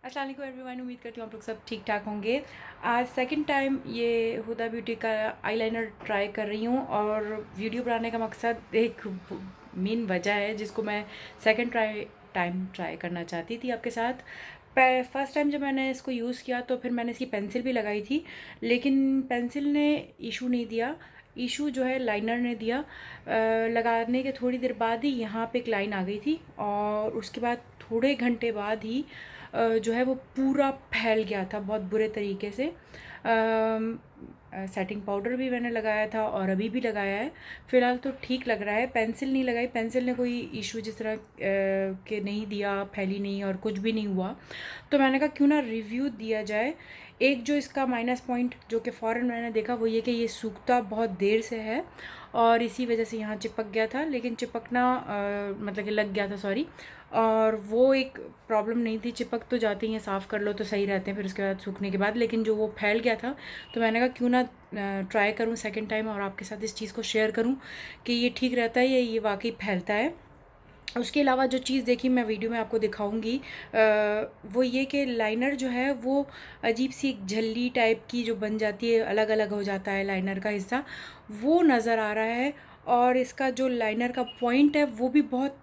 अस्सलाम वालेकुम एवरीवन, उम्मीद करती हूँ आप लोग सब ठीक ठाक होंगे। आज सेकंड टाइम ये हुदा ब्यूटी का आईलाइनर ट्राई कर रही हूँ और वीडियो बनाने का मकसद एक मेन वजह है जिसको मैं सेकंड टाइम ट्राई करना चाहती थी आपके साथ। फर्स्ट टाइम जब मैंने इसको यूज़ किया तो फिर मैंने इसकी पेंसिल भी लगाई थी, लेकिन पेंसिल ने इशू नहीं दिया। इशू जो है लाइनर ने दिया। लगाने के थोड़ी देर बाद ही यहाँ पे एक लाइन आ गई थी और उसके बाद थोड़े घंटे बाद ही जो है वो पूरा फैल गया था बहुत बुरे तरीके से। सेटिंग पाउडर भी मैंने लगाया था और अभी भी लगाया है। फ़िलहाल तो ठीक लग रहा है। पेंसिल नहीं लगाई, पेंसिल ने कोई इशू जिस तरह के नहीं दिया, फैली नहीं और कुछ भी नहीं हुआ। तो मैंने कहा क्यों ना रिव्यू दिया जाए। एक जो इसका माइनस पॉइंट जो कि फ़ौरन मैंने देखा वो ये कि ये सूखता बहुत देर से है और इसी वजह से यहाँ चिपक गया था, लेकिन चिपकना मतलब कि लग गया था, सॉरी। और वो एक प्रॉब्लम नहीं थी, चिपक तो जाती हैं, साफ़ कर लो तो सही रहते हैं फिर उसके बाद सूखने के बाद, लेकिन जो वो फैल गया था तो मैंने कहा क्यों ना ट्राई करूँ सेकंड टाइम और आपके साथ इस चीज़ को शेयर करूँ कि ये ठीक रहता है या ये वाकई फैलता है। उसके अलावा जो चीज़ देखी मैं वीडियो में आपको दिखाऊंगी वो ये कि लाइनर जो है वो अजीब सी एक झल्ली टाइप की जो बन जाती है, अलग अलग हो जाता है लाइनर का हिस्सा, वो नज़र आ रहा है। और इसका जो लाइनर का पॉइंट है वो भी बहुत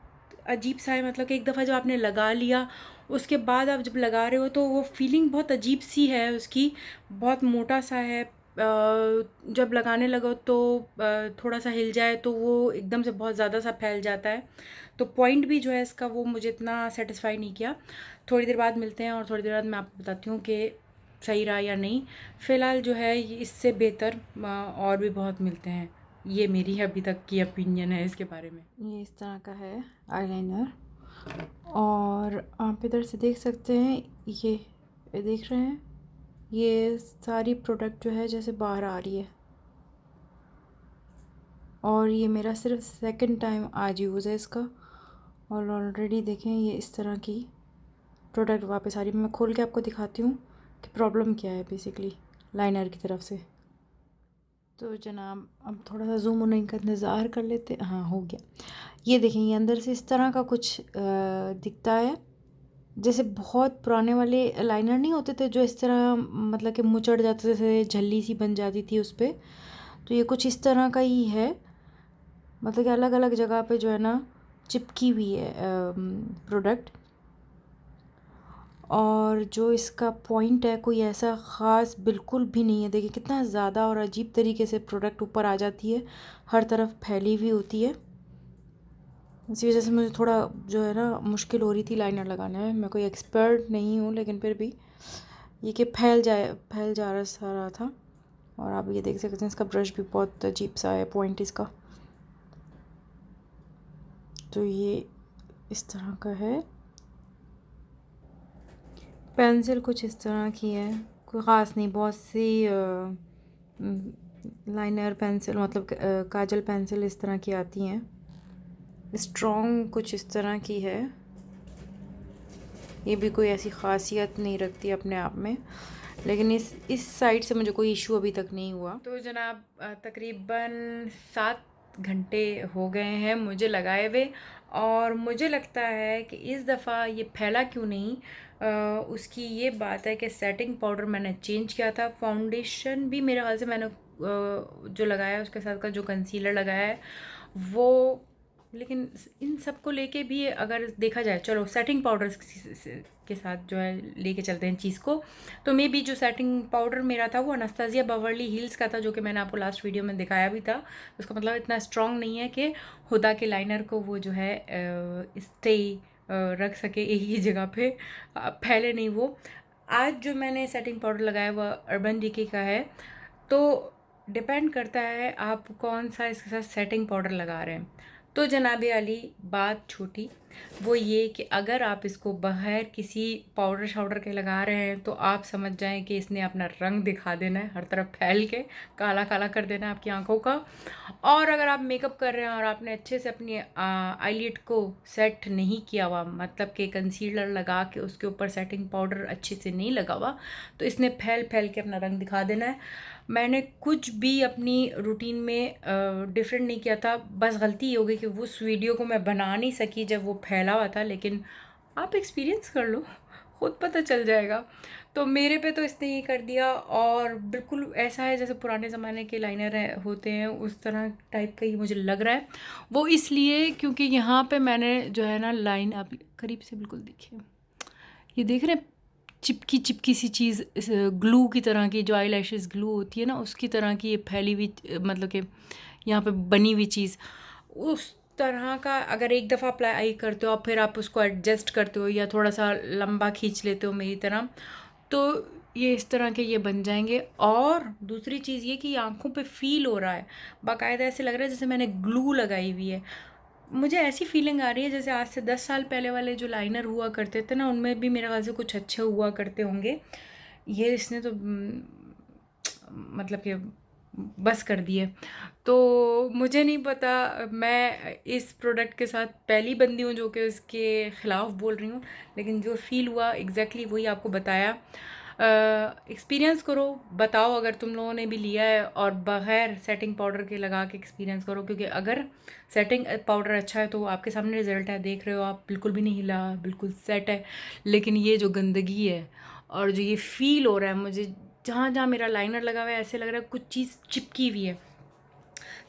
अजीब सा है, मतलब कि एक दफ़ा जब आपने लगा लिया उसके बाद आप जब लगा रहे हो तो वो फीलिंग बहुत अजीब सी है उसकी, बहुत मोटा सा है। जब लगाने लगो तो थोड़ा सा हिल जाए तो वो एकदम से बहुत ज़्यादा सा फैल जाता है। तो पॉइंट भी जो है इसका वो मुझे इतना सेटिस्फाई नहीं किया। थोड़ी देर बाद मिलते हैं और थोड़ी देर बाद मैं आपको बताती हूँ कि सही रहा या नहीं। फ़िलहाल जो है इससे बेहतर और भी बहुत मिलते हैं। ये मेरी अभी तक की ओपिनियन है इसके बारे में। ये इस तरह का है आईलाइनर। और आप इधर से देख सकते हैं, ये देख रहे हैं, ये सारी प्रोडक्ट जो है जैसे बाहर आ रही है। और ये मेरा सिर्फ सेकंड टाइम आज यूज़ है इसका, और ऑलरेडी देखें ये इस तरह की प्रोडक्ट वापस आ रही है। मैं खोल के आपको दिखाती हूँ कि प्रॉब्लम क्या है बेसिकली लाइनर की तरफ से। तो जनाब अब थोड़ा सा जूम होने का इंतज़ार कर लेते। हाँ, हो गया। ये देखें, ये अंदर से इस तरह का कुछ दिखता है, जैसे बहुत पुराने वाले लाइनर नहीं होते थे जो इस तरह मतलब कि मुचड़ जाते थे, झल्ली सी बन जाती थी उस पर। तो ये कुछ इस तरह का ही है, मतलब कि अलग अलग जगह पे जो है ना चिपकी हुई है प्रोडक्ट। और जो इसका पॉइंट है कोई ऐसा ख़ास बिल्कुल भी नहीं है। देखिए कितना ज़्यादा और अजीब तरीके से प्रोडक्ट ऊपर आ जाती है, हर तरफ फैली हुई होती है। इसी वजह से मुझे थोड़ा जो है ना मुश्किल हो रही थी लाइनर लगाने में। मैं कोई एक्सपर्ट नहीं हूँ, लेकिन फिर भी ये कि फैल जा रहा था। और आप ये देख सकते हैं इसका ब्रश भी बहुत अजीब सा है पॉइंट इसका। तो ये इस तरह का है। पेंसिल कुछ इस तरह की है, कोई ख़ास नहीं। बहुत सी लाइनर पेंसिल मतलब काजल पेंसिल इस तरह की आती हैं। स्ट्रॉन्ग कुछ इस तरह की है, ये भी कोई ऐसी ख़ासियत नहीं रखती अपने आप में, लेकिन इस साइड से मुझे कोई इशू अभी तक नहीं हुआ। तो जनाब तकरीबन 7 घंटे हो गए हैं मुझे लगाए हुए और मुझे लगता है कि इस दफ़ा ये फैला क्यों नहीं। उसकी ये बात है कि सेटिंग पाउडर मैंने चेंज किया था, फाउंडेशन भी मेरे ख्याल से मैंने जो लगाया उसके साथ का जो कंसीलर लगाया है वो, लेकिन इन सब को लेके भी अगर देखा जाए, चलो सेटिंग पाउडर के साथ जो है लेके चलते हैं चीज़ को, तो मे बी जो सेटिंग पाउडर मेरा था वो अनास्तासिया बेवर्ली हिल्स का था, जो कि मैंने आपको लास्ट वीडियो में दिखाया भी था। उसका मतलब इतना स्ट्रॉन्ग नहीं है कि हुदा के लाइनर को वो जो है स्टे रख सके एक ही जगह पे, फैले नहीं वो। आज जो मैंने सेटिंग पाउडर लगाया वो अर्बन डिकी का है। तो डिपेंड करता है आप कौन सा इसके साथ सेटिंग पाउडर लगा रहे हैं। तो जनाब अली, बात छोटी, वो ये कि अगर आप इसको बगैर किसी पाउडर शाउडर के लगा रहे हैं तो आप समझ जाएं कि इसने अपना रंग दिखा देना है, हर तरफ फैल के काला काला कर देना है आपकी आंखों का। और अगर आप मेकअप कर रहे हैं और आपने अच्छे से अपनी आईलिड को सेट नहीं किया हुआ, मतलब कि कंसीलर लगा के उसके ऊपर सेटिंग पाउडर अच्छे से नहीं लगा हुआ, तो इसने फैल फैल के अपना रंग दिखा देना है। मैंने कुछ भी अपनी रूटीन में डिफरेंट नहीं किया था, बस गलती ये हो गई कि उस वीडियो को मैं बना नहीं सकी जब वो फैला हुआ था, लेकिन आप एक्सपीरियंस कर लो, खुद पता चल जाएगा। तो मेरे पे तो इसने ये कर दिया, और बिल्कुल ऐसा है जैसे पुराने ज़माने के लाइनर होते हैं उस तरह टाइप का ही मुझे लग रहा है। वो इसलिए क्योंकि यहाँ पे मैंने जो है ना लाइन, आप करीब से बिल्कुल देखिए, ये देख रहे हैं, चिपकी चिपकी सी चीज़, ग्लू की तरह की, जो आई लैशेज़ ग्लू होती है ना उसकी तरह की ये फैली हुई, मतलब कि यहाँ पे बनी हुई चीज़ उस तरह का। अगर एक दफ़ा अप्लाई करते हो और फिर आप उसको एडजस्ट करते हो या थोड़ा सा लंबा खींच लेते हो मेरी तरह, तो ये इस तरह के ये बन जाएंगे। और दूसरी चीज़ ये कि आंखों पे फील हो रहा है, बाकायदा ऐसे लग रहा है जैसे मैंने ग्लू लगाई हुई है। मुझे ऐसी फीलिंग आ रही है जैसे आज से 10 साल पहले वाले जो लाइनर हुआ करते थे ना, उनमें भी मेरे ख्याल से कुछ अच्छे हुआ करते होंगे। ये इसने तो मतलब कि बस कर दिए। तो मुझे नहीं पता, मैं इस प्रोडक्ट के साथ पहली बंदी हूँ जो कि उसके ख़िलाफ़ बोल रही हूँ, लेकिन जो फ़ील हुआ एग्जैक्टली वही आपको बताया। एक्सपीरियंस करो, बताओ अगर तुम लोगों ने भी लिया है, और बग़ैर सेटिंग पाउडर के लगा के एक्सपीरियंस करो, क्योंकि अगर सेटिंग पाउडर अच्छा है तो आपके सामने रिज़ल्ट है, देख रहे हो आप, बिल्कुल भी नहीं हिला, बिल्कुल सेट है। लेकिन ये जो गंदगी है और जो ये फ़ील हो रहा है मुझे, जहाँ जहाँ मेरा लाइनर लगा हुआ है ऐसे लग रहा है कुछ चीज़ चिपकी हुई है।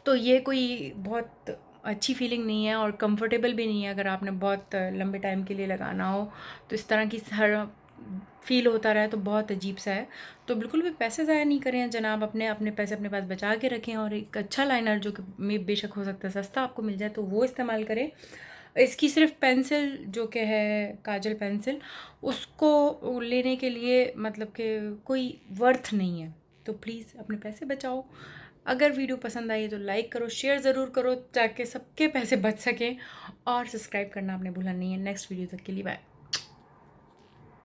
तो ये कोई बहुत अच्छी फीलिंग नहीं है और कंफर्टेबल भी नहीं है। अगर आपने बहुत लंबे टाइम के लिए लगाना हो तो इस तरह की हर फ़ील होता रहे तो बहुत अजीब सा है। तो बिल्कुल भी पैसे ज़ाया नहीं करें जनाब, अपने अपने पैसे अपने पास बचा के रखें, और एक अच्छा लाइनर जो कि बेशक हो सकता है सस्ता आपको मिल जाए तो वो इस्तेमाल करें। इसकी सिर्फ पेंसिल जो कि है काजल पेंसिल, उसको लेने के लिए मतलब कि कोई वर्थ नहीं है। तो प्लीज़ अपने पैसे बचाओ। अगर वीडियो पसंद आई है तो लाइक करो, शेयर ज़रूर करो ताकि सबके पैसे बच सकें, और सब्सक्राइब करना आपने भूलना नहीं है। नेक्स्ट वीडियो तक के लिए बाय।